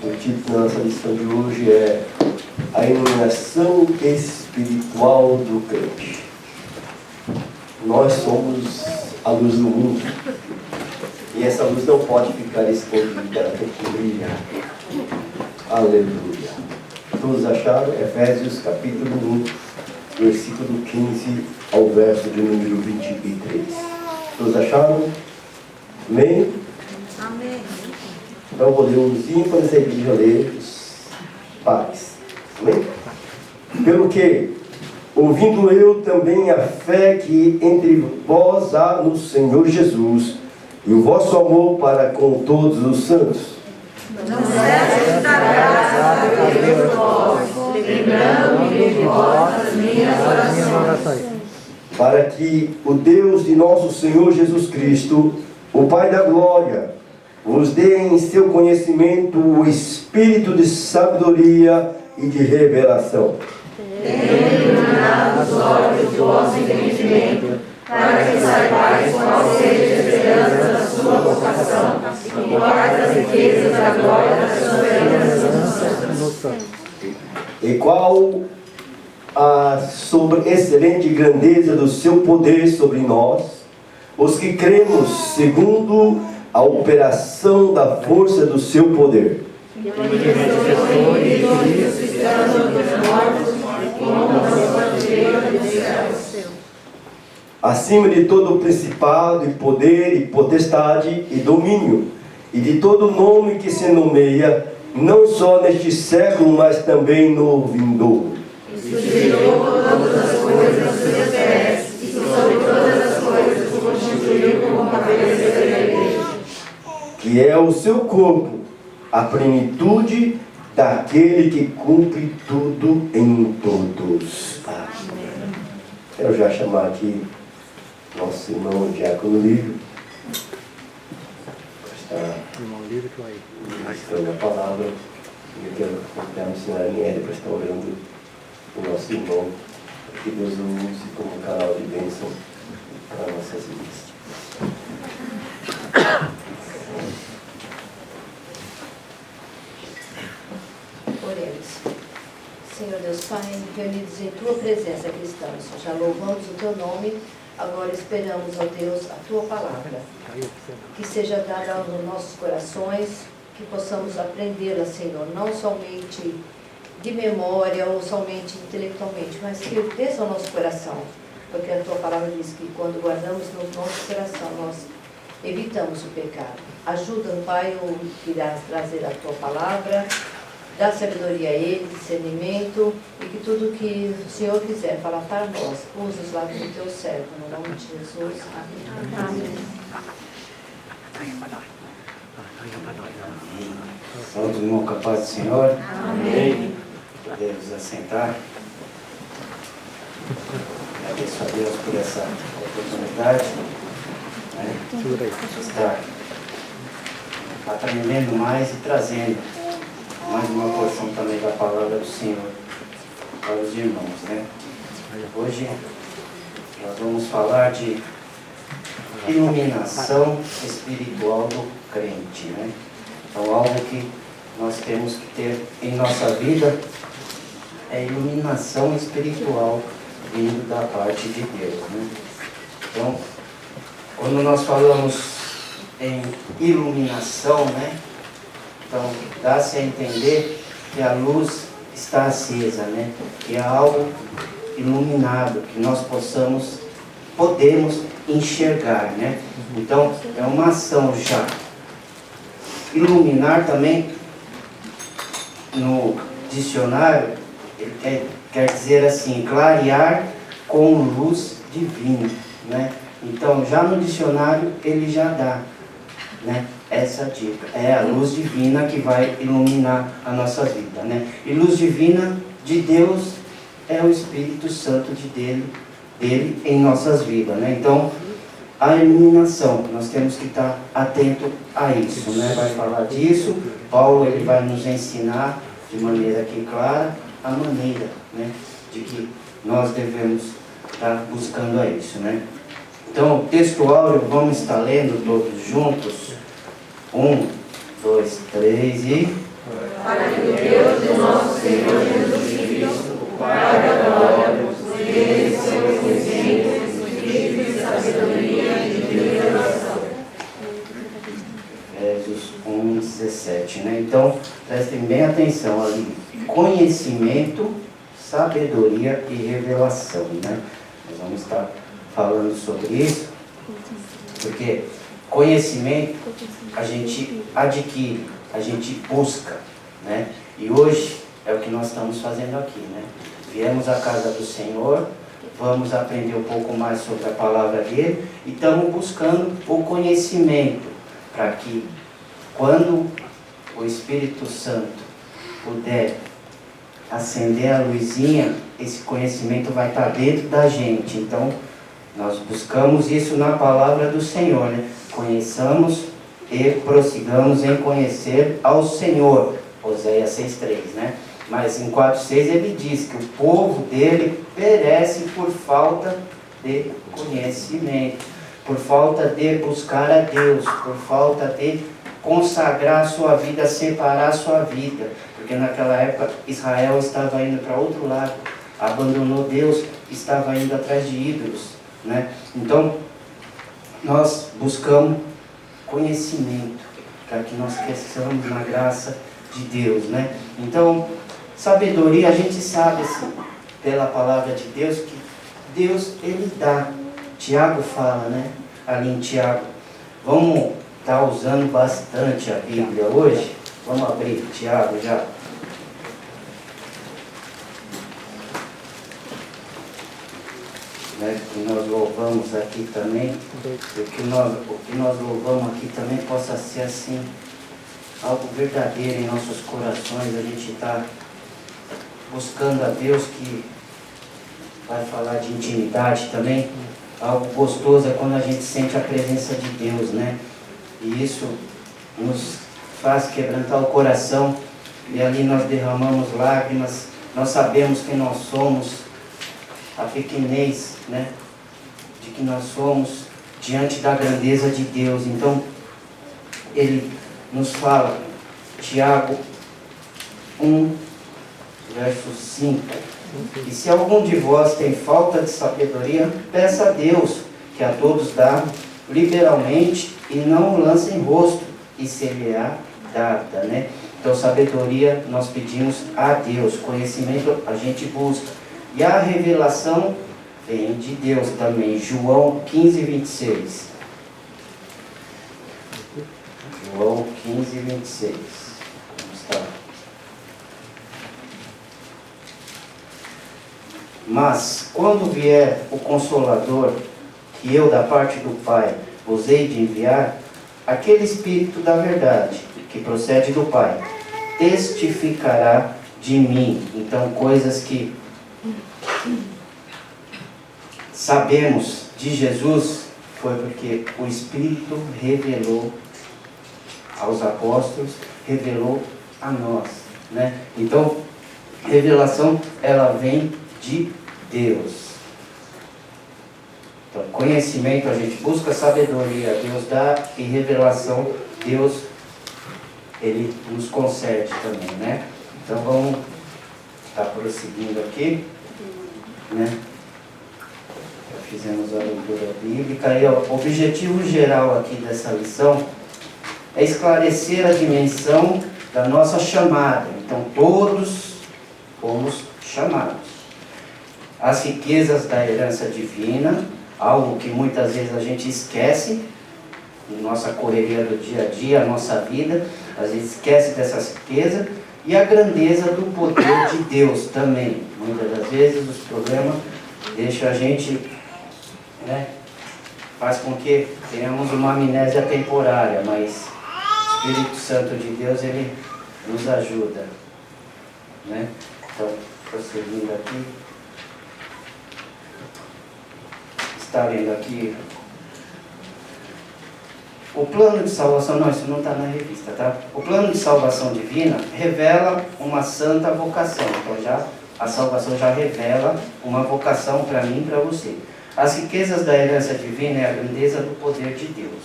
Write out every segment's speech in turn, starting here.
O título da nossa lição de hoje é A Iluminação Espiritual do Crente. Nós somos a luz do mundo e essa luz não pode ficar escondida, ela tem que brilhar. Aleluia. Todos acharam? Efésios capítulo 1, versículo 15 ao verso de número 23. Todos acharam? Amém? Amém. Então eu vou ler os ímpares e a igreja lê os pares. Amém? Pelo que, ouvindo eu também a fé que entre vós há no Senhor Jesus, e o vosso amor para com todos os santos. Não cesse da graça a Deus vós, lembrando-me de vós as minhas orações. Para que o Deus de nosso Senhor Jesus Cristo, o Pai da glória, vos dê em seu conhecimento o espírito de sabedoria e de revelação. Tendo iluminado os olhos do vosso entendimento, para que saibais qual seja a esperança da sua vocação, e quais as riquezas da glória da sua herança. E qual a excelente grandeza do seu poder sobre nós, os que cremos segundo a operação da força do seu poder. Acima de todo principado e poder e potestade e domínio, e de todo nome que se nomeia, não só neste século, mas também no vindouro. Sujeitou todas as coisas aos seus pés, e sobre todas as coisas o constituiu como cabeça da igreja, que é o seu corpo, a plenitude daquele que cumpre tudo em todos. Amém. Quero já chamar aqui nosso irmão Diácono Lívio, para estar ministrando a palavra. E eu quero convidar a missionária Nieri para estar orando o nosso irmão, para que Deus o use como um canal de bênção para nossas vidas. Oremos. Senhor Deus Pai, reunidos em Tua presença aqui estamos. Já louvamos o Teu nome, agora esperamos, ó Deus, a Tua palavra. Que seja dada aos nossos corações, que possamos aprendê-la, Senhor, não somente de memória ou somente intelectualmente, mas que desça ao nosso coração. Porque a Tua palavra diz que quando guardamos no nosso coração, nós evitamos o pecado. Ajuda, Pai, o que irá trazer a Tua palavra, dá sabedoria a ele, discernimento, e que tudo que o Senhor quiser falar para nós, usa-os lá do Teu servo, no nome de Jesus. Amém. Amém. Todos irmãos com a paz do Senhor. Amém. Podemos assentar. Agradeço a Deus por essa oportunidade. Estar aprendendo mais e trazendo mais uma porção também da palavra do Senhor para os irmãos, né? Hoje nós vamos falar de iluminação espiritual do crente, né? Então, algo que nós temos que ter em nossa vida é iluminação espiritual vindo da parte de Deus, né? Então, quando nós falamos em iluminação, né? Então, dá-se a entender que a luz está acesa, né? Que é algo iluminado, que nós podemos enxergar, né? Então, é uma ação já. Iluminar também, no dicionário, quer dizer assim, clarear com luz divina, né? Então, já no dicionário, ele já dá, né, essa dica. É a luz divina que vai iluminar a nossa vida, né? E luz divina de Deus é o Espírito Santo dele em nossas vidas, né? Então, a iluminação, nós temos que estar atento a isso, né? Vai falar disso, Paulo ele vai nos ensinar de maneira aqui clara a maneira, né, de que nós devemos estar buscando a isso, né? Então, o texto áureo, vamos estar lendo todos juntos. 1, 2, 3 e... para que o Deus de nosso Senhor Jesus Cristo, o Pai da glória, os dê seu conhecimento, espírito de sabedoria e de revelação. Efésios 1:17, né? Então, prestem bem atenção ali. Conhecimento, sabedoria e revelação, né? Nós vamos estar falando sobre isso, porque conhecimento a gente adquire, a gente busca, né? E hoje é o que nós estamos fazendo aqui, né? Viemos à casa do Senhor, vamos aprender um pouco mais sobre a palavra dele e estamos buscando o conhecimento para que quando o Espírito Santo puder acender a luzinha, esse conhecimento vai estar dentro da gente. Então, nós buscamos isso na palavra do Senhor, né? Conheçamos e prossigamos em conhecer ao Senhor. Oséias 6:3, né? Mas em 4:6 ele diz que o povo dele perece por falta de conhecimento, por falta de buscar a Deus, por falta de consagrar a sua vida, separar a sua vida. Porque naquela época Israel estava indo para outro lado, abandonou Deus, estava indo atrás de ídolos, né? Então, nós buscamos conhecimento, para que nós cresçamos na graça de Deus, né? Então, sabedoria, a gente sabe assim, pela palavra de Deus, que Deus, Ele dá. Tiago fala, né? Ali em Tiago. Vamos estar usando bastante a Bíblia hoje. Vamos abrir Tiago já. Né? Que nós louvamos aqui também. O que nós louvamos aqui também possa ser assim, algo verdadeiro em nossos corações. A gente está buscando a Deus, que vai falar de intimidade também. Algo gostoso é quando a gente sente a presença de Deus, né? E isso nos faz quebrantar o coração. E ali nós derramamos lágrimas. Nós sabemos que nós somos, a pequenez, né? De que nós somos diante da grandeza de Deus. Então, Ele nos fala, Tiago 1, verso 5. E se algum de vós tem falta de sabedoria, peça a Deus, que a todos dá liberalmente, e não o lance em rosto, e se-lhe-á dada, né? Então, sabedoria nós pedimos a Deus, conhecimento a gente busca. E a revelação vem de Deus também. João 15:26. João 15:26. Vamos estar. Mas, quando vier o Consolador, que eu, da parte do Pai, vos hei de enviar, aquele Espírito da verdade, que procede do Pai, testificará de mim. Então, coisas que sabemos de Jesus, foi porque o Espírito revelou aos apóstolos, revelou a nós, né? Então, revelação, ela vem de Deus. Então, conhecimento a gente busca, sabedoria Deus dá, e revelação Deus, Ele nos concede também, né? Então vamos estar prosseguindo aqui, né? Já fizemos a leitura bíblica e o objetivo geral aqui dessa lição é esclarecer a dimensão da nossa chamada. Então todos fomos chamados. As riquezas da herança divina, algo que muitas vezes a gente esquece, em nossa correria do dia a dia, a nossa vida, às vezes esquece dessa riqueza, e a grandeza do poder de Deus também. Muitas das vezes os problemas deixam a gente, né, faz com que tenhamos uma amnésia temporária, mas o Espírito Santo de Deus, ele nos ajuda, né? Então, prosseguindo aqui. Está lendo aqui o plano de salvação, não, isso não está na revista, tá? O plano de salvação divina revela uma santa vocação. Então já a salvação já revela uma vocação para mim e para você. As riquezas da herança divina é a grandeza do poder de Deus.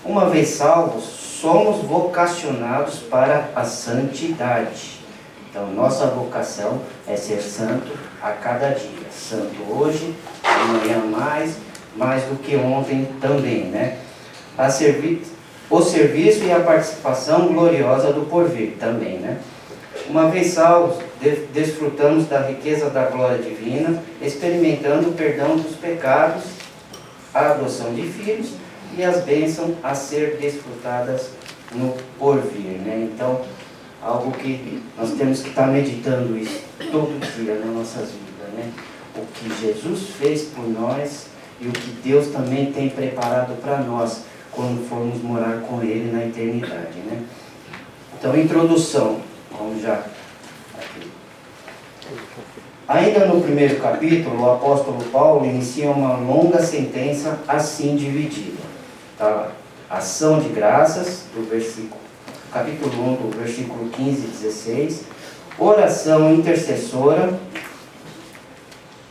Uma vez salvos, somos vocacionados para a santidade. Então, nossa vocação é ser santo a cada dia. Santo hoje, amanhã mais do que ontem também, né? O serviço e a participação gloriosa do porvir também, né? Uma vez salvos, desfrutamos da riqueza da glória divina, experimentando o perdão dos pecados, a adoção de filhos e as bênçãos a ser desfrutadas no porvir, né? Então, algo que nós temos que estar meditando isso todo dia nas nossas vidas, né? O que Jesus fez por nós e o que Deus também tem preparado para nós quando formos morar com Ele na eternidade, né? Então, introdução, vamos já aqui. Ainda no primeiro capítulo, o apóstolo Paulo inicia uma longa sentença assim dividida. Tá lá. Ação de graças, capítulo 1, do versículo 15 e 16. Oração intercessora,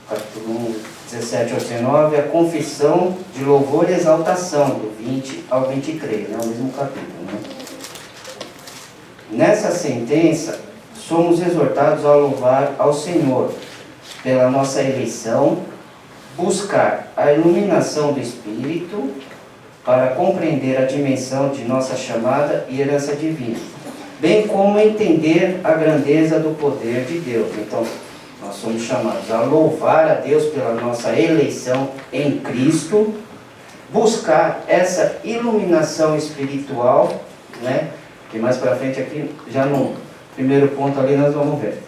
capítulo 1, 17 ao 19. A confissão de louvor e exaltação, do 20 ao 23, né? O mesmo capítulo, né? Nessa sentença, somos exortados a louvar ao Senhor pela nossa eleição, buscar a iluminação do Espírito para compreender a dimensão de nossa chamada e herança divina, bem como entender a grandeza do poder de Deus. Então, nós somos chamados a louvar a Deus pela nossa eleição em Cristo, buscar essa iluminação espiritual, né? Que mais para frente aqui, já no primeiro ponto ali nós vamos ver,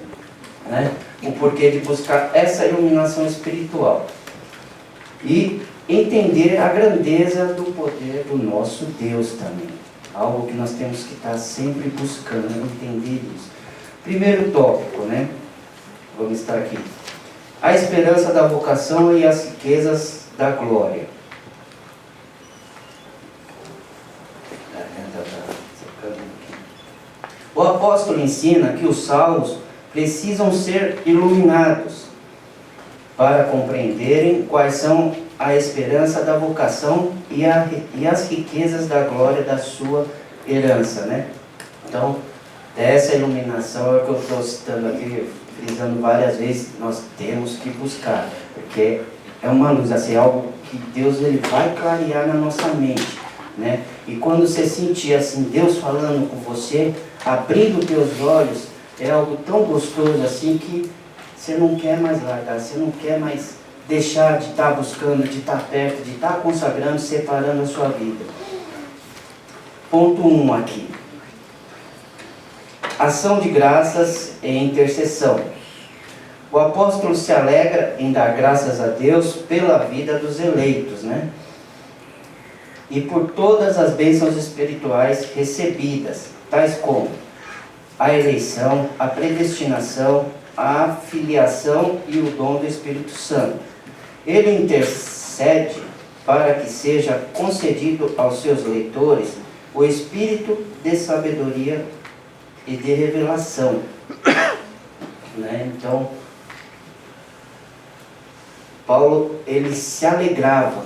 né? O porquê de buscar essa iluminação espiritual. E entender a grandeza do poder do nosso Deus também. Algo que nós temos que estar sempre buscando, entender isso. Primeiro tópico, né? Vamos estar aqui. A esperança da vocação e as riquezas da glória. O apóstolo ensina que os salvos precisam ser iluminados para compreenderem quais são a esperança da vocação e as riquezas da glória da sua herança, né? Então, essa iluminação é o que eu estou citando aqui, frisando várias vezes, nós temos que buscar, porque é uma luz, assim, algo que Deus ele vai clarear na nossa mente, né? E quando você sentir assim, Deus falando com você, abrindo teus olhos, é algo tão gostoso assim que você não quer mais largar, você não quer mais deixar de estar buscando, de estar perto, de estar consagrando, separando a sua vida. Ponto 1 aqui. Ação de graças e intercessão. O apóstolo se alegra em dar graças a Deus pela vida dos eleitos, né? E por todas as bênçãos espirituais recebidas, tais como a eleição, a predestinação, a filiação e o dom do Espírito Santo. Ele intercede para que seja concedido aos seus leitores o espírito de sabedoria e de revelação, né? Então, Paulo, ele se alegrava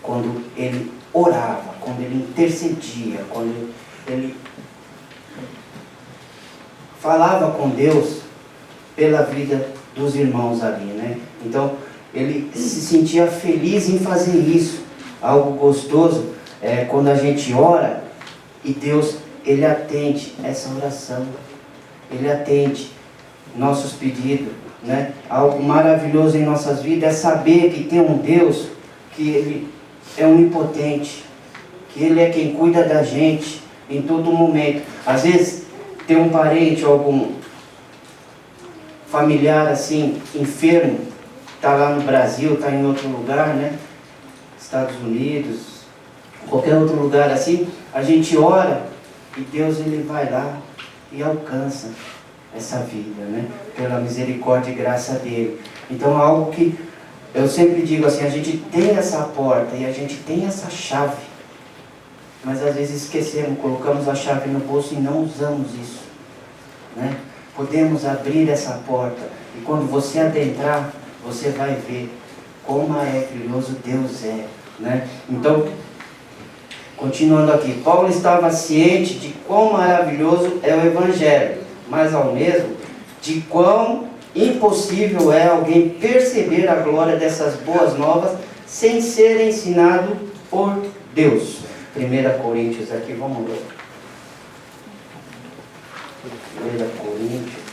quando ele orava, quando ele intercedia, quando ele falava com Deus pela vida dos irmãos ali, né? Então, ele se sentia feliz em fazer isso. Algo gostoso é quando a gente ora e Deus, ele atende essa oração, ele atende nossos pedidos, né? Algo maravilhoso em nossas vidas é saber que tem um Deus que ele é onipotente, que ele é quem cuida da gente em todo momento. Às vezes tem um parente ou algum familiar assim, enfermo, está lá no Brasil, está em outro lugar, né? Estados Unidos, qualquer outro lugar assim, a gente ora e Deus ele vai lá e alcança essa vida, né? Pela misericórdia e graça dele. Então é algo que eu sempre digo assim, a gente tem essa porta e a gente tem essa chave, mas às vezes esquecemos, colocamos a chave no bolso e não usamos isso, né? Podemos abrir essa porta e quando você adentrar, você vai ver como maravilhoso Deus é, né? Então, Continuando aqui, Paulo estava ciente de quão maravilhoso é o Evangelho, mas ao mesmo de quão impossível é alguém perceber a glória dessas boas novas sem ser ensinado por Deus. 1 Coríntios aqui, vamos ler. 1 Coríntios.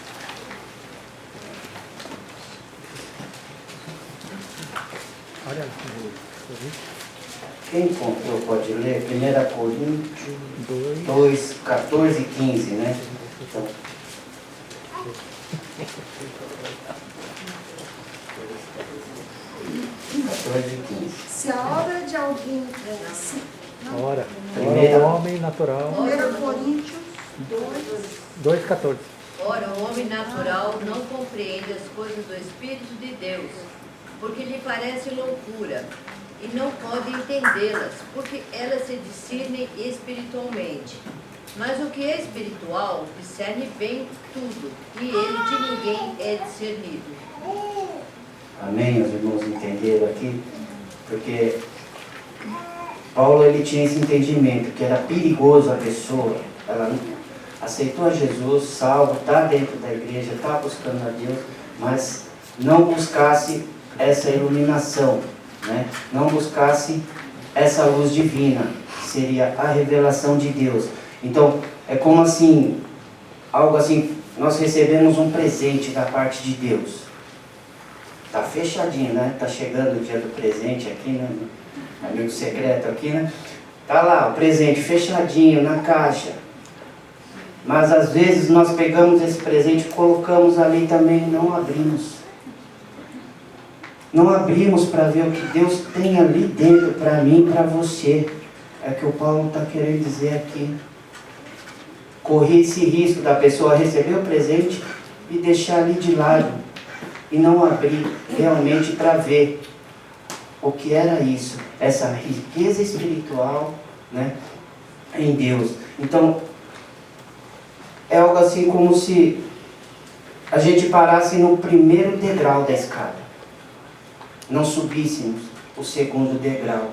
Quem encontrou pode ler? 1 Coríntios 2, 14 e 15, né? Então, se a obra de alguém fosse. Ora, Primeira- o homem natural. 1 Coríntios 2,14. Ora, o homem natural não compreende as coisas do Espírito de Deus, porque lhe parece loucura, e não pode entendê-las, porque elas se discernem espiritualmente. Mas o que é espiritual discerne bem tudo, e ele de ninguém é discernido. amém, os irmãos entenderam aqui? Porque Paulo ele tinha esse entendimento que era perigoso a pessoa, ela aceitou a Jesus, salvo, está dentro da igreja, está buscando a Deus, mas não buscasse essa iluminação, né? Não buscasse essa luz divina, que seria a revelação de Deus. Então, é como assim, algo assim, nós recebemos um presente da parte de Deus. Está fechadinho, né? Está chegando o dia do presente aqui, né? Amigo secreto aqui, né? Está lá, o presente fechadinho na caixa. Mas às vezes nós pegamos esse presente e colocamos ali também e não abrimos. Não abrimos para ver o que Deus tem ali dentro para mim e para você. É o que o Paulo está querendo dizer aqui. Correr esse risco da pessoa receber o presente e deixar ali de lado. E não abrir realmente para ver o que era isso. Essa riqueza espiritual, né, em Deus. Então, é algo assim como se a gente parasse no primeiro degrau da escada. Não subíssemos o segundo degrau.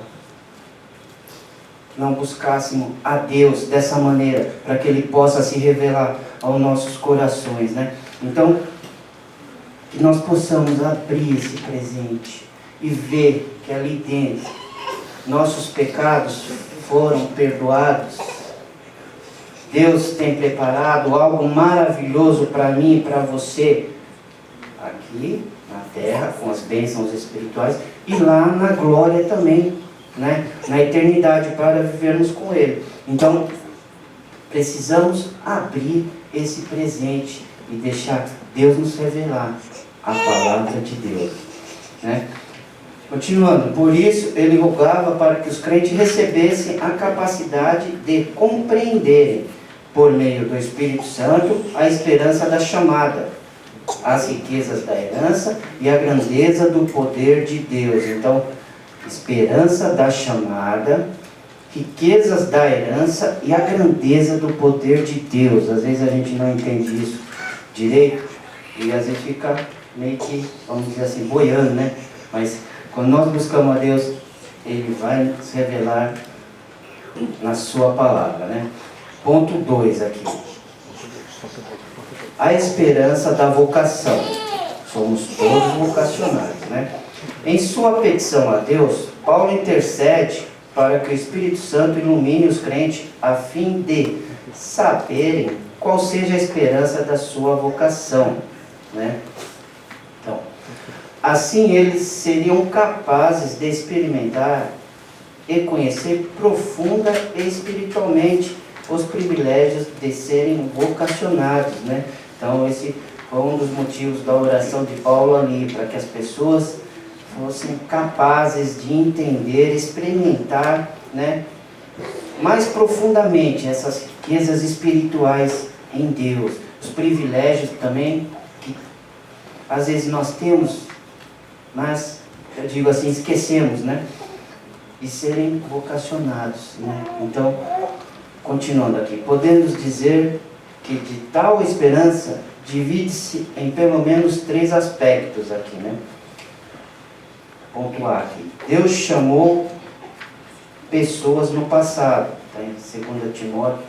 Não buscássemos a Deus dessa maneira, para que Ele possa se revelar aos nossos corações, né? Então, que nós possamos abrir esse presente e ver que ali dentro nossos pecados foram perdoados. Deus tem preparado algo maravilhoso para mim e para você, aqui na terra, com as bênçãos espirituais, e lá na glória também, né? Na eternidade, para vivermos com Ele. Então, precisamos abrir esse presente e deixar Deus nos revelar a palavra de Deus, né? Continuando, por isso ele rogava para que os crentes recebessem a capacidade de compreenderem, por meio do Espírito Santo, a esperança da chamada, as riquezas da herança e a grandeza do poder de Deus. Então, esperança da chamada, riquezas da herança e a grandeza do poder de Deus. Às vezes a gente não entende isso direito e às vezes fica meio que, vamos dizer assim, boiando, né? Mas quando nós buscamos a Deus, Ele vai se revelar na sua palavra, né? Ponto 2 aqui. A esperança da vocação. Somos todos vocacionados, né? Em sua petição a Deus, Paulo intercede para que o Espírito Santo ilumine os crentes a fim de saberem qual seja a esperança da sua vocação, né? Então, assim eles seriam capazes de experimentar e conhecer profunda e espiritualmente os privilégios de serem vocacionados, né? Então esse foi um dos motivos da oração de Paulo ali, para que as pessoas fossem capazes de entender, experimentar, né, mais profundamente essas riquezas espirituais em Deus, os privilégios também que às vezes nós temos, mas eu digo assim, esquecemos, né? E serem vocacionados, né? Então, continuando aqui, podemos dizer que de tal esperança divide-se em pelo menos 3 aspectos aqui, né? Ponto A aqui. Deus chamou pessoas no passado, está em 2 Timóteo.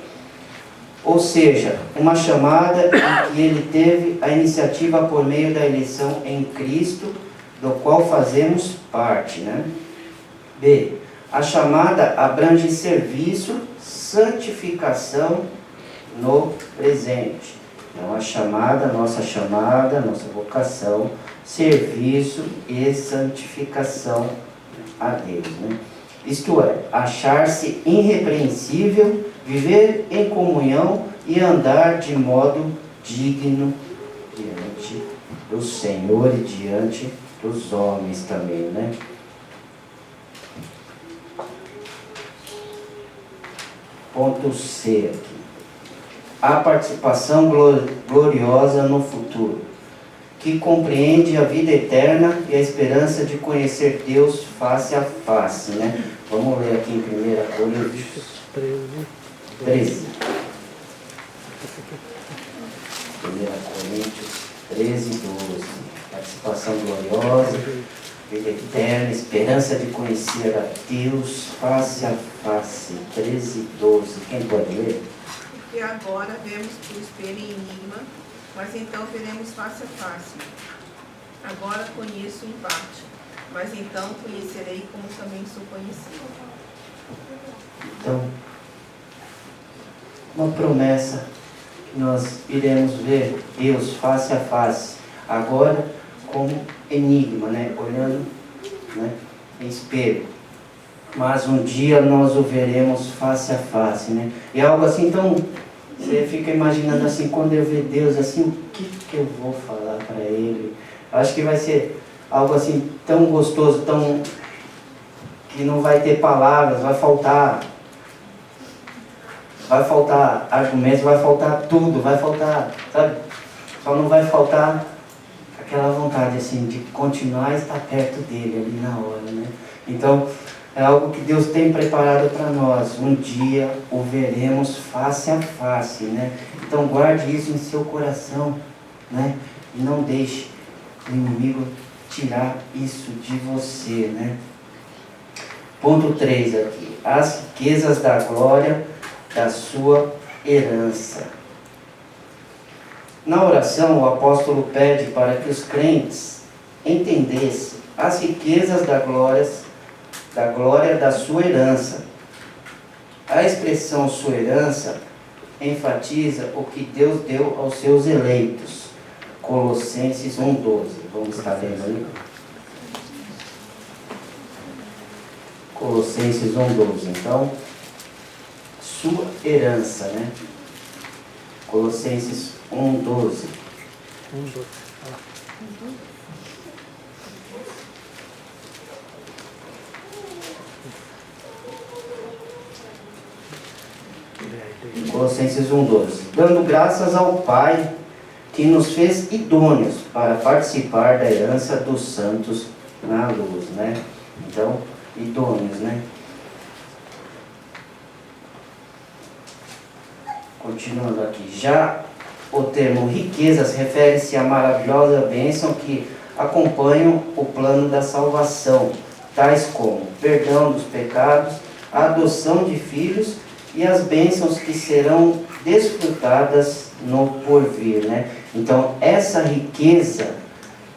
Ou seja, uma chamada em que ele teve a iniciativa por meio da eleição em Cristo, do qual fazemos parte, né? B. A chamada abrange serviço, santificação no presente. Então, a nossa vocação, serviço e santificação a Deus, né? Isto é, achar-se irrepreensível, viver em comunhão e andar de modo digno diante do Senhor e diante dos homens também, né? Ponto C aqui. A participação gloriosa no futuro, que compreende a vida eterna e a esperança de conhecer Deus face a face, né? Vamos ler aqui em 1 Coríntios 13. 1 Coríntios 13, 12. Participação gloriosa, vida eterna, esperança de conhecer a Deus face a face. 13, 12. Quem pode ler? Porque agora vemos por espelho em enigma, mas então veremos face a face. Agora conheço em parte, mas então conhecerei como também sou conhecido. Então, uma promessa que nós iremos ver Deus face a face, agora como enigma, né? Olhando, né? Em espelho. Mas um dia nós o veremos face a face, né? E é algo assim tão... Você fica imaginando assim, quando eu ver Deus assim, o que eu vou falar para Ele? Acho que vai ser algo assim tão gostoso, tão... que não vai ter palavras, vai faltar argumentos, vai faltar tudo, vai faltar, sabe? Só não vai faltar aquela vontade assim de continuar a estar perto dele ali na hora, né? Então, é algo que Deus tem preparado para nós. Um dia o veremos face a face, né? Então guarde isso em seu coração, né? E não deixe o inimigo tirar isso de você, né? Ponto 3 aqui. As riquezas da glória da sua herança. Na oração, o apóstolo pede para que os crentes entendessem as riquezas da glória da sua herança. A expressão sua herança enfatiza o que Deus deu aos seus eleitos. Colossenses 1,12. Vamos estar lendo ali? Colossenses 1,12. Então, sua herança, né? Colossenses 1,12. Colossenses 1,12. Dando graças ao Pai que nos fez idôneos para participar da herança dos santos na luz, né? Então, idôneos, né? Continuando aqui. Já o termo riquezas refere-se à maravilhosa bênção que acompanham o plano da salvação, tais como perdão dos pecados, a adoção de filhos e as bênçãos que serão desfrutadas no porvir, né? Então, essa riqueza,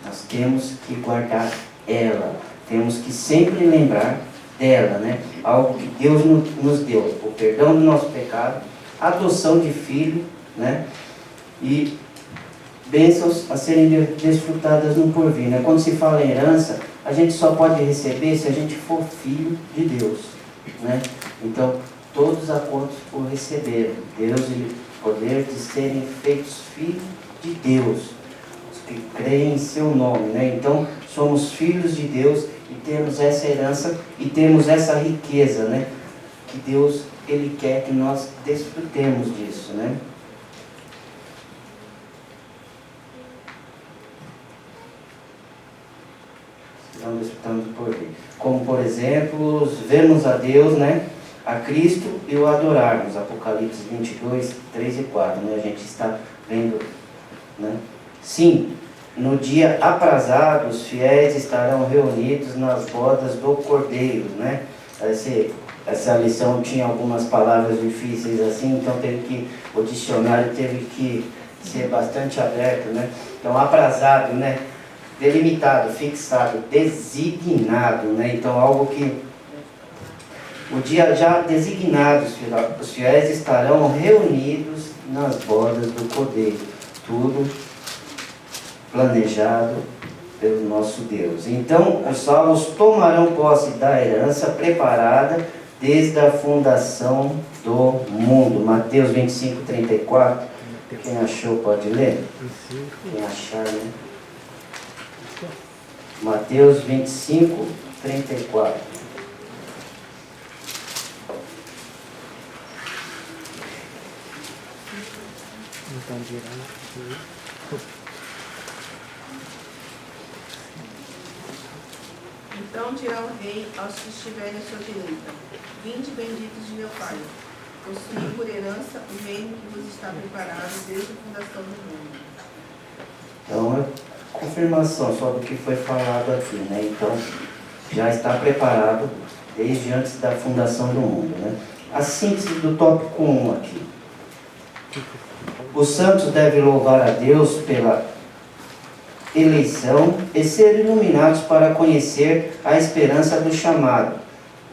nós temos que guardar ela, temos que sempre lembrar dela, né? Algo que Deus nos deu, o perdão do nosso pecado, a adoção de filho, né? E bênçãos a serem desfrutadas no porvir, né? Quando se fala em herança, a gente só pode receber se a gente for filho de Deus, né? Então, todos a quantos o receberam, Deus e o poder de serem feitos filhos de Deus, os que creem em seu nome, né? Então, somos filhos de Deus e temos essa herança e temos essa riqueza, né? Que Deus, Ele quer que nós desfrutemos disso, né? Estamos desfrutando por vir. Como, por exemplo, vermos a Deus, né? A Cristo e o adorarmos. Apocalipse 22, 3 e 4, né? A gente está vendo, né? Sim, no dia aprazado, os fiéis estarão reunidos nas bodas do Cordeiro, né? Vai ser essa lição tinha algumas palavras difíceis assim, então o dicionário teve que ser bastante aberto, né? Então, aprazado, né? Delimitado, fixado, designado, né? Então, algo que o dia já designado, os fiéis estarão reunidos nas bodas do Cordeiro, tudo planejado pelo nosso Deus. Então, os salvos tomarão posse da herança preparada desde a fundação do mundo. Mateus 25, 34. Quem achou pode ler? Quem achar, né? Mateus 25, 34. Então dirá. Então dirá o rei aos que estiverem à sua direita: vinde benditos de meu Pai, possuí por herança o reino que vos está preparado desde a fundação do mundo. Então, é confirmação sobre o que foi falado aqui, né? Então, já está preparado desde antes da fundação do mundo, né? A síntese do tópico 1 aqui. Os santos devem louvar a Deus pela eleição e ser iluminados para conhecer a esperança do chamado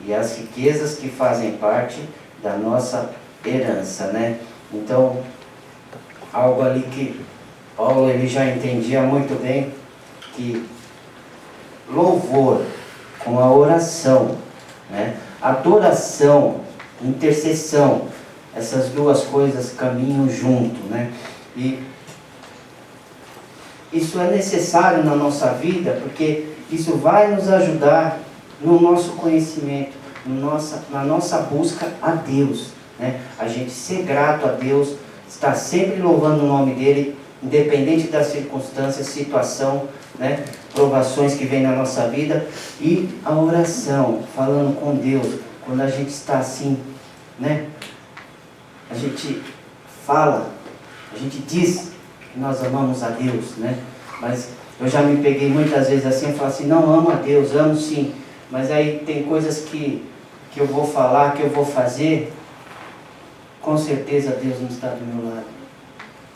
e as riquezas que fazem parte da nossa herança, né? Então, algo ali que Paulo ele já entendia muito bem, que louvor com a oração, né? Adoração, intercessão, essas duas coisas caminham junto, né? E isso é necessário na nossa vida, porque isso vai nos ajudar no nosso conhecimento, na nossa busca a Deus, né? A gente ser grato a Deus, estar sempre louvando o nome dEle, independente das circunstâncias, situação, né? Provações que vêm na nossa vida, e a oração, falando com Deus, quando a gente está assim, né? A gente fala, a gente diz que nós amamos a Deus, né? Mas eu já me peguei muitas vezes assim, eu falo assim, não, amo a Deus, amo sim, mas aí tem coisas que eu vou falar, que eu vou fazer, com certeza Deus não está do meu lado,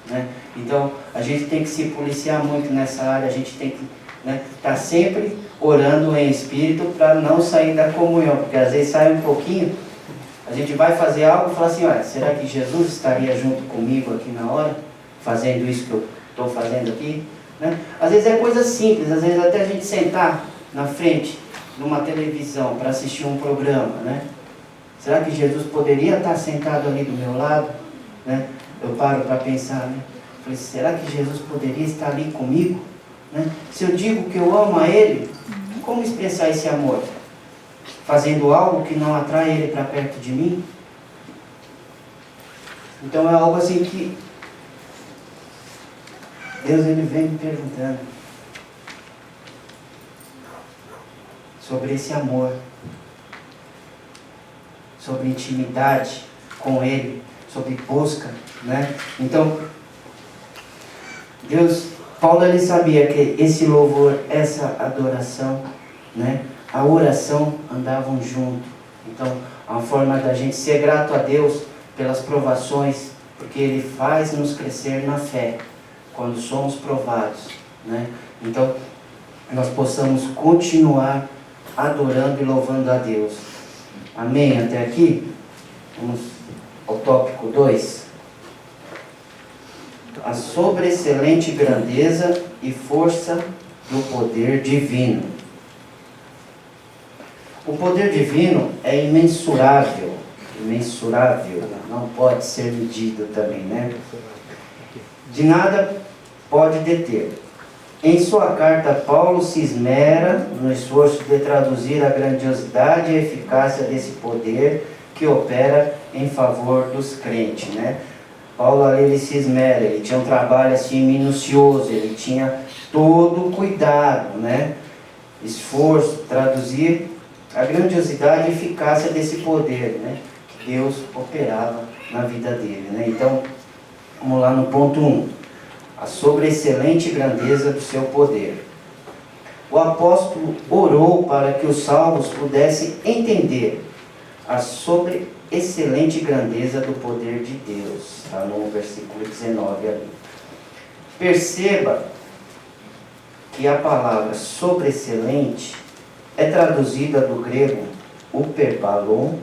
né? Então, a gente tem que se policiar muito nessa área, a gente tem que, né, estar sempre orando em espírito para não sair da comunhão, porque às vezes sai um pouquinho, a gente vai fazer algo e fala assim, olha, será que Jesus estaria junto comigo aqui na hora, fazendo isso que eu estou fazendo aqui? Né? Às vezes é coisa simples, às vezes até a gente sentar na frente numa televisão para assistir um programa, né? Será que Jesus poderia estar sentado ali do meu lado? Né? Eu paro para pensar, né? Falei, será que Jesus poderia estar ali comigo? Né? Se eu digo que eu amo a Ele, como expressar esse amor? Fazendo algo que não atrai Ele para perto de mim? Então é algo assim que Deus ele vem me perguntando sobre esse amor, sobre intimidade com Ele, sobre busca, né? Então, Paulo ele sabia que esse louvor, essa adoração, né? A oração andavam junto. Então, a forma da gente ser grato a Deus pelas provações, porque Ele faz nos crescer na fé, quando somos provados, né? Então, nós possamos continuar adorando e louvando a Deus. Amém? Até aqui? Vamos ao tópico 2. A sobreexcelente grandeza e força do poder divino. O poder divino é imensurável, não pode ser medido também, né? De nada pode deter. Em sua carta, Paulo se esmera no esforço de traduzir a grandiosidade e eficácia desse poder que opera em favor dos crentes, né? Paulo ali, ele se esmera, ele tinha um trabalho assim minucioso, ele tinha todo o cuidado, né? Esforço, traduzir a grandiosidade e eficácia desse poder, né? Que Deus operava na vida dele, né? Então, vamos lá no ponto 1. A sobreexcelente grandeza do seu poder. O apóstolo orou para que os salvos pudessem entender a sobreexcelente grandeza do poder de Deus. Está no versículo 19 ali. Perceba que a palavra sobreexcelente é traduzida do grego uperbalon,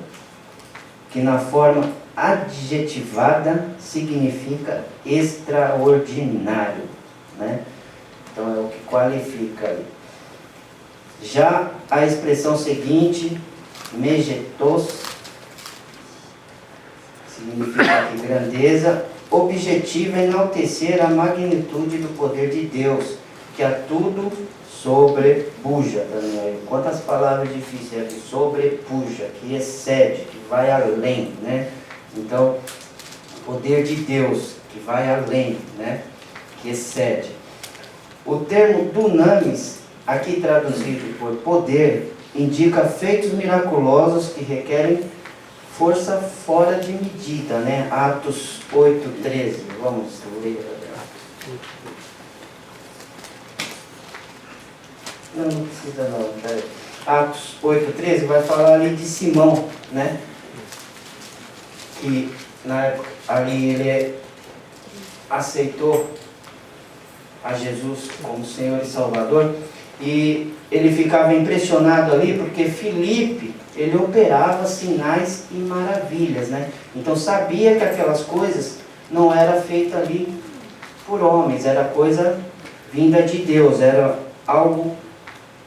que na forma adjetivada significa extraordinário, né? Então é o que qualifica ali. Já a expressão seguinte, megetos, significa aqui grandeza, objetiva enaltecer a magnitude do poder de Deus, que a tudo sobrepuja. Também. Quantas palavras difíceis aqui? Sobrepuja, que excede, que vai além, né? Então, o poder de Deus, que vai além, né? Que excede. O termo dunamis, aqui traduzido por poder, indica feitos miraculosos que requerem força fora de medida, né? Atos 8:13. Vamos ler. Não precisa não. Atos 8:13 vai falar ali de Simão, né? Que na época ali ele aceitou a Jesus como Senhor e Salvador, e ele ficava impressionado ali porque Filipe, ele operava sinais e maravilhas, né? Então sabia que aquelas coisas não era feita ali por homens, era coisa vinda de Deus, era algo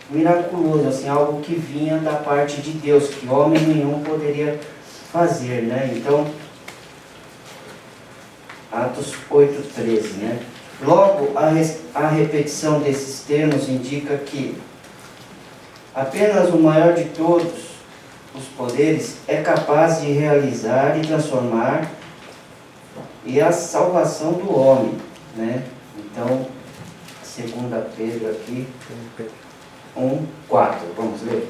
miraculoso, assim, algo que vinha da parte de Deus, que homem nenhum poderia fazer, né? Então, Atos 8:13, né? Logo, a repetição desses termos indica que apenas o maior de todos os poderes é capaz de realizar e transformar e a salvação do homem, né? Então, 2 Pedro aqui, 1:4, vamos ler.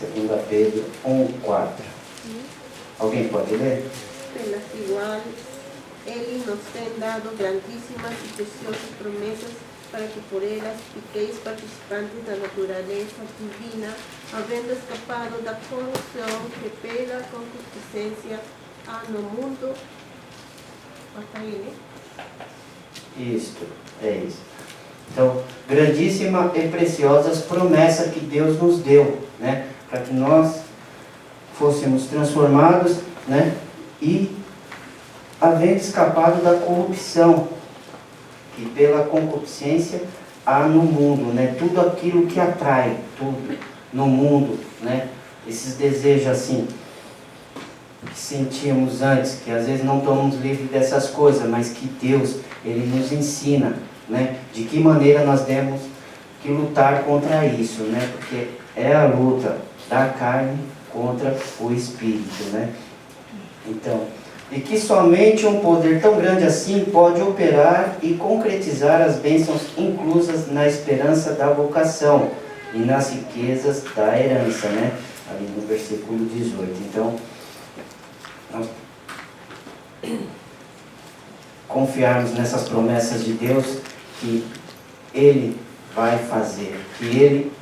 2 Pedro 1:4. Alguém pode ler? Pelas igual, Ele nos tem dado grandísimas e preciosas promessas para que por elas fiqueis participantes da natureza divina, havendo escapado da corrupção que pela concupiscência há no mundo. Até aí, né? Isto, é isso. Então, grandíssima e preciosas promessas que Deus nos deu, né? Para que nós fôssemos transformados, né? E havendo escapado da corrupção que pela concupiscência há no mundo, né? Tudo aquilo que atrai, tudo no mundo, né? Esses desejos assim que sentíamos antes, que às vezes não estamos livres dessas coisas, mas que Deus, Ele nos ensina, né? De que maneira nós temos que lutar contra isso, né? Porque é a luta da carne contra o Espírito, né? Então, e que somente um poder tão grande assim pode operar e concretizar as bênçãos inclusas na esperança da vocação e nas riquezas da herança, né? Ali no versículo 18. Então, nós confiarmos nessas promessas de Deus que Ele vai fazer, que Ele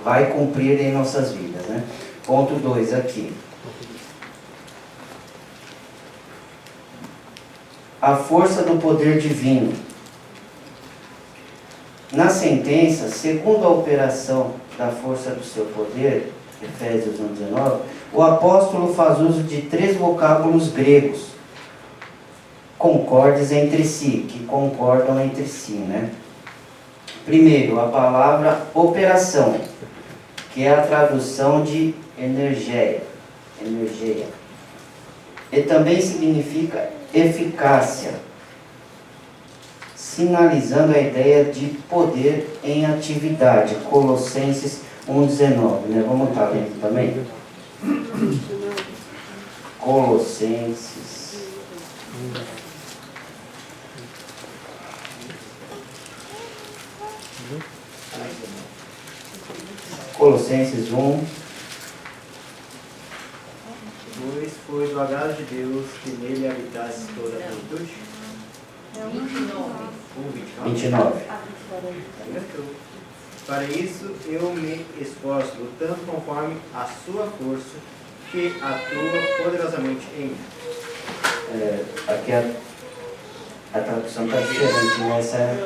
vai cumprir em nossas vidas, né? Ponto 2 aqui. A força do poder divino. Na sentença, segundo a operação da força do seu poder, Efésios 1:19, o apóstolo faz uso de 3 vocábulos gregos, concordes entre si, que concordam entre si, né? Primeiro, a palavra operação, que é a tradução de energia. E também significa eficácia, sinalizando a ideia de poder em atividade. Colossenses 1:19, né? Vamos estar lendo também? Colossenses. Colossenses 1. Pois foi do agrado de Deus que nele habitasse toda a plenitude. 29. O 29. 29. Para isso eu me esforço, lutando conforme a sua força, que atua poderosamente em mim. Aqui a tradução está diferente, né?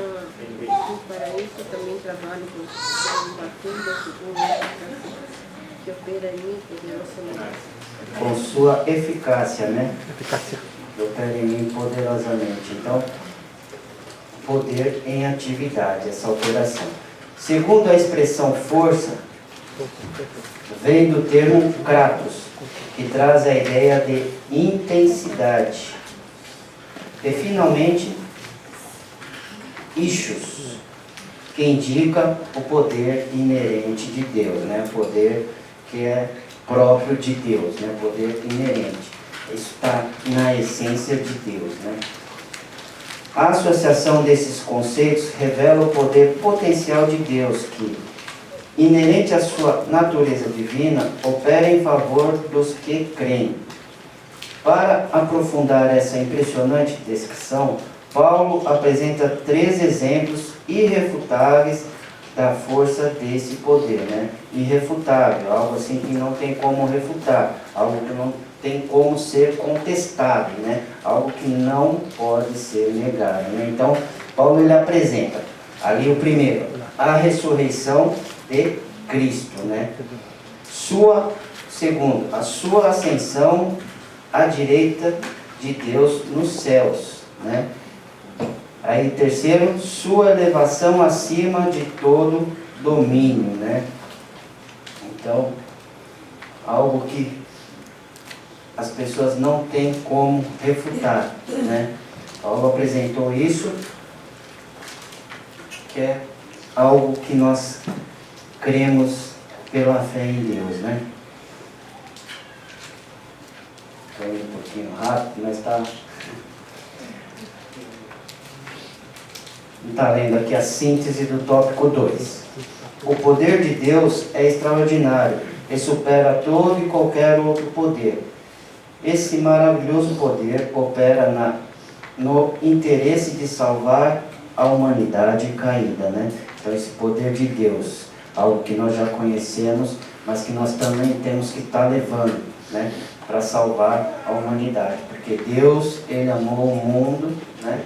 Para isso também trabalho combatendo a segunda que opera em mim poderosamente. Com sua eficácia, né? Opera em mim poderosamente. Então, poder em atividade, essa operação. Segundo a expressão força, vem do termo kratos, que traz a ideia de intensidade. E finalmente, ichus, que indica o poder inerente de Deus, né? O poder que é próprio de Deus, né? O poder inerente. Isso está na essência de Deus, né? A associação desses conceitos revela o poder potencial de Deus que, inerente à sua natureza divina, opera em favor dos que creem. Para aprofundar essa impressionante descrição, Paulo apresenta 3 exemplos irrefutáveis da força desse poder, né? Irrefutável, algo assim que não tem como refutar, algo que não tem como ser contestado, né? Algo que não pode ser negado, né? Então, Paulo ele apresenta ali o primeiro, a ressurreição de Cristo, né? Segundo, a sua ascensão à direita de Deus nos céus, né? Aí terceiro, sua elevação acima de todo domínio, né? Então, algo que as pessoas não têm como refutar, né? Paulo apresentou isso, que é algo que nós cremos pela fé em Deus, né? Estou indo um pouquinho rápido, mas está lendo aqui a síntese do tópico 2. O poder de Deus é extraordinário e supera todo e qualquer outro poder. Esse maravilhoso poder opera no interesse de salvar a humanidade caída, né? Então esse poder de Deus, algo que nós já conhecemos, mas que nós também temos que estar levando, né? Para salvar a humanidade, porque Deus, Ele amou o mundo, né?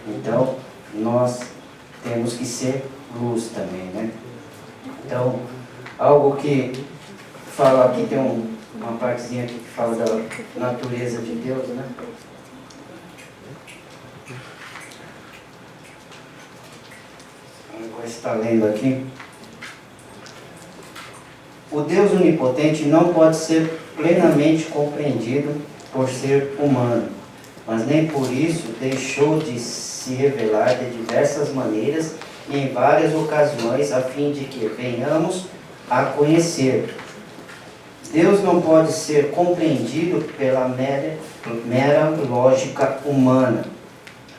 Então nós temos que ser luz também, né? Então, algo que fala aqui, tem uma partezinha aqui que fala da natureza de Deus, né? Vou estar lendo aqui. O Deus onipotente não pode ser plenamente compreendido por ser humano, mas nem por isso deixou de se revelar de diversas maneiras e em várias ocasiões, a fim de que venhamos a conhecer. Deus não pode ser compreendido pela mera lógica humana,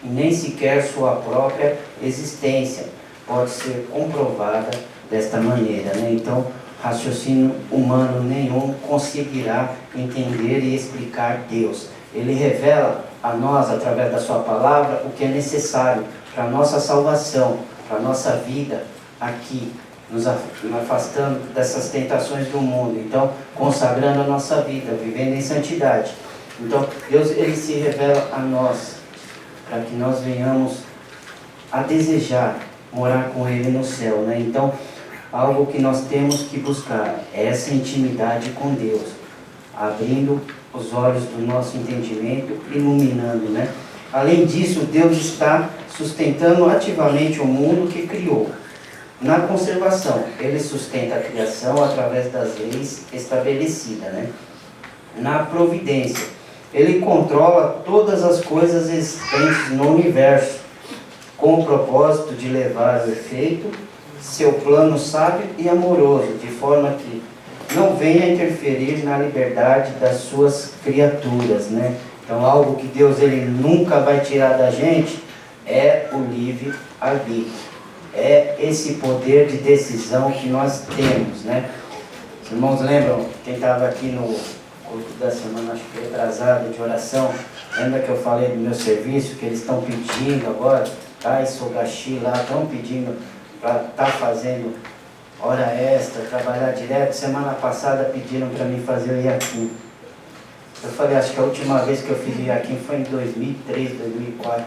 e nem sequer sua própria existência pode ser comprovada desta maneira, né? Então, raciocínio humano nenhum conseguirá entender e explicar Deus. Ele revela a nós, através da sua palavra, o que é necessário para a nossa salvação, para a nossa vida aqui, nos afastando dessas tentações do mundo, então consagrando a nossa vida, vivendo em santidade. Então Deus ele se revela a nós, para que nós venhamos a desejar morar com Ele no céu, né? Então, algo que nós temos que buscar é essa intimidade com Deus, abrindo os olhos do nosso entendimento, iluminando, né? Além disso, Deus está sustentando ativamente o mundo que criou. Na conservação, Ele sustenta a criação através das leis estabelecidas, né? Na providência, Ele controla todas as coisas existentes no universo, com o propósito de levar ao efeito seu plano sábio e amoroso, de forma que não venha interferir na liberdade das suas criaturas, né? Então, algo que Deus ele nunca vai tirar da gente é o livre-arbítrio. É esse poder de decisão que nós temos, né? Os irmãos lembram, quem estava aqui no culto da semana, acho que retrasada, de oração, lembra que eu falei do meu serviço, que eles estão pedindo agora, Kai Sogashi lá estão pedindo para estar fazendo hora extra, trabalhar direto. Semana passada pediram para mim fazer o Yakin. Eu falei, acho que a última vez que eu fiz o Yakin foi em 2003, 2004,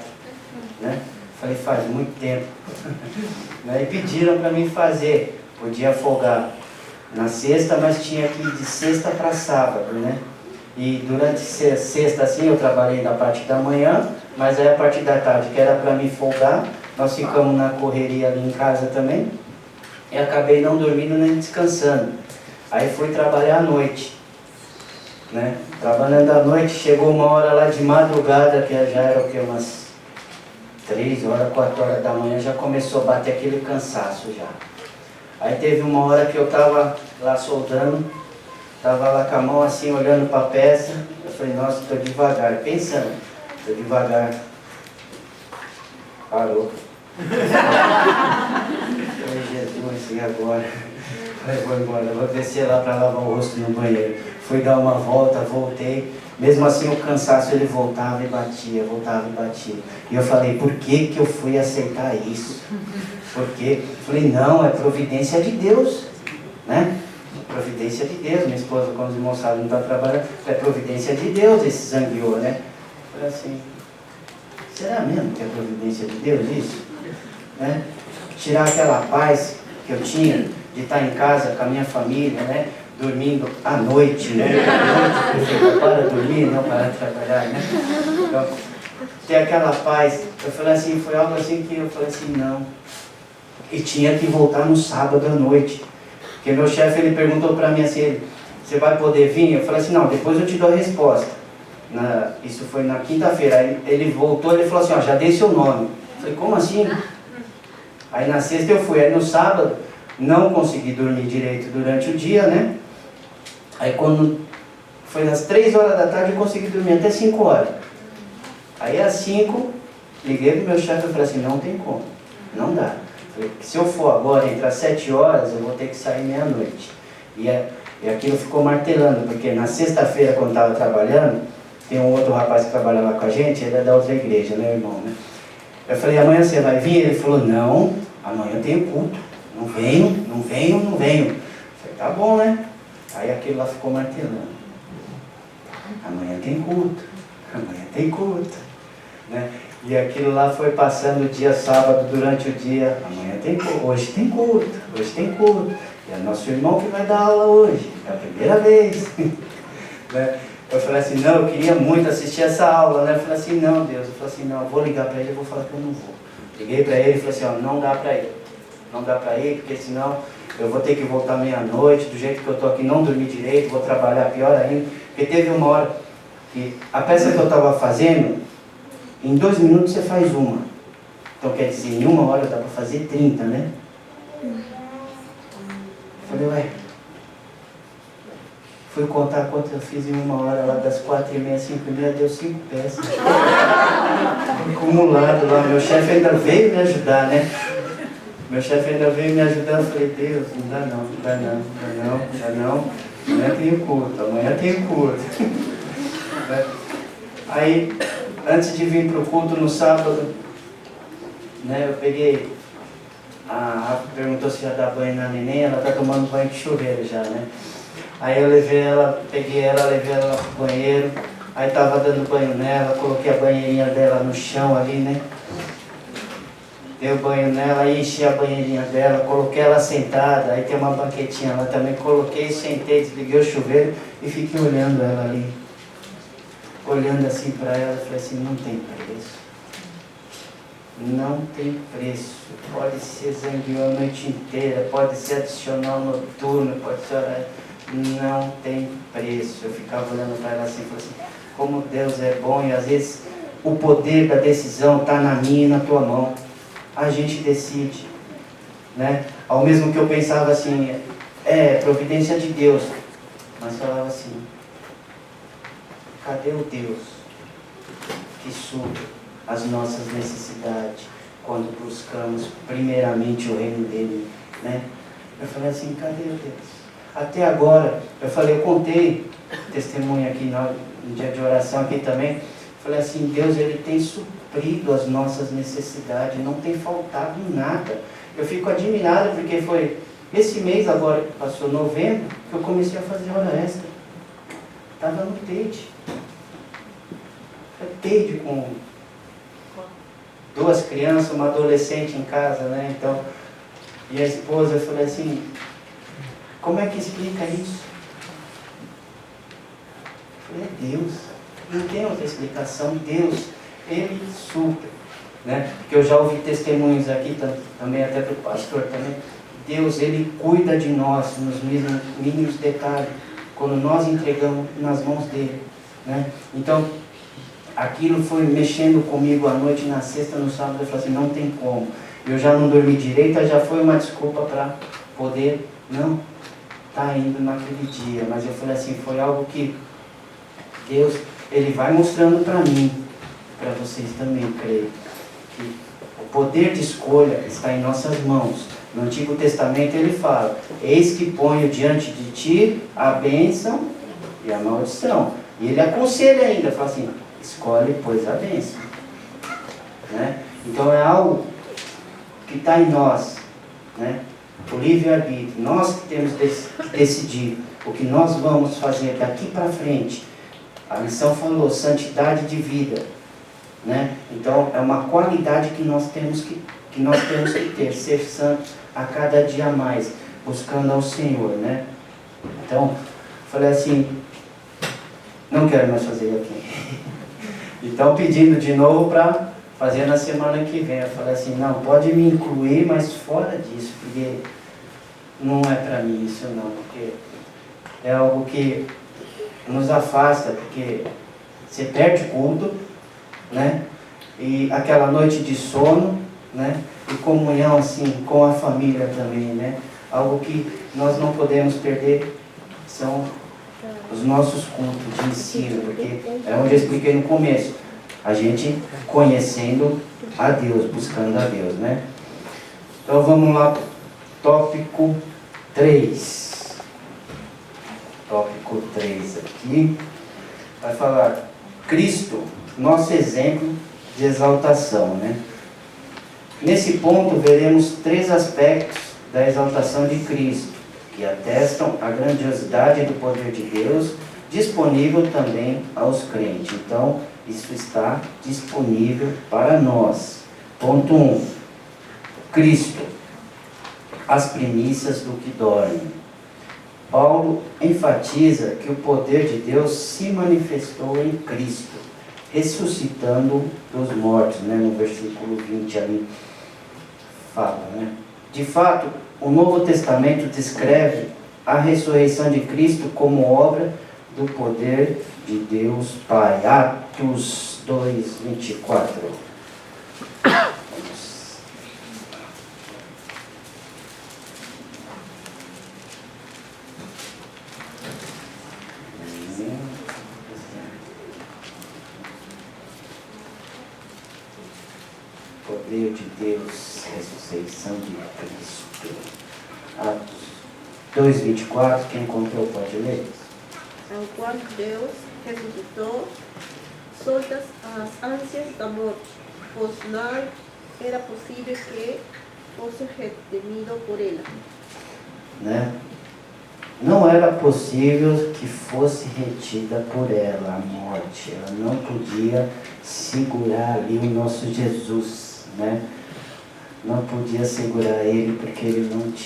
né? Falei, faz muito tempo. E pediram para mim fazer, podia folgar na sexta, mas tinha que ir de sexta para sábado, né? E durante sexta, assim, eu trabalhei na parte da manhã, mas aí a parte da tarde, que era para mim folgar, nós ficamos na correria ali em casa também, e acabei não dormindo nem descansando. Aí fui trabalhar à noite, né? Trabalhando à noite, chegou uma hora lá de madrugada, que já era o que, umas 3 horas, 4 horas da manhã, já começou a bater aquele cansaço já. Aí teve uma hora que eu estava lá soldando, estava lá com a mão assim, olhando para a peça, eu falei, nossa, estou devagar, pensando, estou devagar. Parou. Falei, Jesus, e agora? Falei, vou embora, vou descer lá para lavar o rosto no banheiro. Fui dar uma volta, voltei. Mesmo assim o cansaço ele voltava e batia, voltava e batia. E eu falei, por que eu fui aceitar isso? Porque falei, não, é providência de Deus, né? Providência de Deus. Minha esposa, quando os irmãos sabem, não está trabalhando, é providência de Deus esse zangueou, né? Eu falei assim, será mesmo que é providência de Deus isso? Né? Tirar aquela paz que eu tinha de estar em casa com a minha família, né? Dormindo à noite, né? À noite, para dormir, não para trabalhar, né? Então, ter aquela paz. Eu falei assim, foi algo assim que eu falei assim, não. E tinha que voltar no sábado à noite. Porque meu chefe, ele perguntou para mim assim, você vai poder vir? Eu falei assim, não, depois eu te dou a resposta. Isso foi na quinta-feira. Aí ele voltou, ele falou assim, ó, já dei seu nome. Eu falei, como assim? Aí na sexta eu fui. Aí no sábado, não consegui dormir direito durante o dia, né? Aí quando foi nas 3 horas da tarde, eu consegui dormir até 5 horas. Aí às 5, liguei pro meu chefe e falei assim, não tem como, não dá. Falei, se eu for agora, entre as 7 horas, eu vou ter que sair meia-noite. E aquilo ficou martelando, porque na sexta-feira, quando estava trabalhando, tem um outro rapaz que trabalha lá com a gente, ele é da outra igreja, né, irmão, né? Eu falei, amanhã você vai vir? Ele falou, não, amanhã eu tenho culto. Não venho. Eu falei, tá bom, né? Aí aquilo lá ficou martelando. Amanhã tem culto, né? E aquilo lá foi passando o dia sábado, durante o dia, amanhã tem culto, hoje tem culto. E é nosso irmão que vai dar aula hoje, é a primeira vez. Né? Eu falei assim, não, eu queria muito assistir essa aula, né? Eu falei assim, não, Deus, eu falei assim, não, eu vou ligar para ele, eu vou falar que eu não vou. Liguei para ele e falei assim, ó, não dá para ir, porque senão eu vou ter que voltar meia-noite, do jeito que eu estou aqui, não dormir direito, vou trabalhar pior ainda. Porque teve uma hora que a peça que eu estava fazendo, em 2 minutos você faz uma. Então quer dizer, em 1 hora dá para fazer 30, né? Falei, ué. Fui contar quanto eu fiz em 1 hora, lá das 4h30, 5h30, deu 5 peças. Acumulado lá, meu chefe ainda veio me ajudar, né? Eu falei, Deus, não dá não. Amanhã tenho culto. Aí, antes de vir para o culto no sábado, né, eu peguei, a Rafa perguntou se já dá banho na neném, ela está tomando banho de chuveiro já, né? Aí eu levei ela pro banheiro, aí estava dando banho nela, coloquei a banheirinha dela no chão ali, né? Dei o banho nela, aí enchi a banheirinha dela, coloquei ela sentada, aí tem uma banquetinha lá também, coloquei, sentei, desliguei o chuveiro e fiquei olhando ela ali. Olhando assim para ela, falei assim, não tem preço. Não tem preço. Pode ser zangueou a noite inteira, pode ser adicional noturno, pode ser horário. Não tem preço. Eu ficava olhando para ela assim, falei assim, como Deus é bom e às vezes o poder da decisão está na minha e na tua mão. A gente decide, né? Ao mesmo que eu pensava assim, providência de Deus, mas falava assim, cadê o Deus que supre as nossas necessidades quando buscamos primeiramente o reino dele, né? Eu falei assim, cadê o Deus? Até agora, eu contei testemunho aqui no dia de oração aqui também, Falei assim, Deus, Ele tem suprido as nossas necessidades, não tem faltado nada. Eu fico admirado porque foi esse mês agora, que passou novembro, que eu comecei a fazer hora extra. Estava no TEID. TEID com 2 crianças, uma adolescente em casa, né? Então, e a esposa, eu falei assim, como é que explica isso? Eu falei, é Deus. Não tem outra explicação. Deus, Ele supre, né? Porque eu já ouvi testemunhos aqui, também até do pastor também. Deus, Ele cuida de nós nos mínimos detalhes, quando nós entregamos nas mãos dEle, né? Então, aquilo foi mexendo comigo à noite, na sexta, no sábado, eu falei assim, não tem como. Eu já não dormi direito, já foi uma desculpa para poder não estar indo naquele dia. Mas eu falei assim, foi algo que Deus, Ele vai mostrando para mim, para vocês também, creio, que o poder de escolha está em nossas mãos. No Antigo Testamento Ele fala, eis que ponho diante de ti a bênção e a maldição. E Ele aconselha ainda, fala assim, escolhe, pois, a bênção. Né? Então é algo que está em nós, né? O livre-arbítrio. Nós que temos que decidir o que nós vamos fazer daqui para frente. A lição falou, santidade de vida. Né? Então é uma qualidade que nós temos que ter, ser santos a cada dia mais, buscando ao Senhor. Né? Então, falei assim, não quero mais fazer aqui. Então, pedindo de novo para fazer na semana que vem. Eu falei assim, não, pode me incluir, mas fora disso, porque não é para mim isso não, porque é algo que nos afasta, porque você perde culto, né? E aquela noite de sono, né? E comunhão assim com a família também, né? Algo que nós não podemos perder são os nossos cultos de ensino, porque é onde eu expliquei no começo, a gente conhecendo a Deus, buscando a Deus, né? Então vamos lá, tópico 3. Tópico 3 aqui, vai falar Cristo, nosso exemplo de exaltação, né? Nesse ponto veremos 3 aspectos da exaltação de Cristo, que atestam a grandiosidade do poder de Deus, disponível também aos crentes. Então, isso está disponível para nós. Ponto 1. Cristo, as primícias do que dorme. Paulo enfatiza que o poder de Deus se manifestou em Cristo, ressuscitando dos mortos, né? No versículo 20 ali fala, né? De fato, o Novo Testamento descreve a ressurreição de Cristo como obra do poder de Deus Pai. Atos 2, 24. Poder de Deus, ressurreição de Cristo. Atos 2, 24, quem encontrou pode ler. Ao qual Deus ressuscitou, soltas as ânsias da morte, pois não era possível que fosse redimido por ela. Né? Não era possível que fosse retida por ela a morte. Ela não podia segurar ali o nosso Jesus, né? Não podia segurar ele porque ele não tinha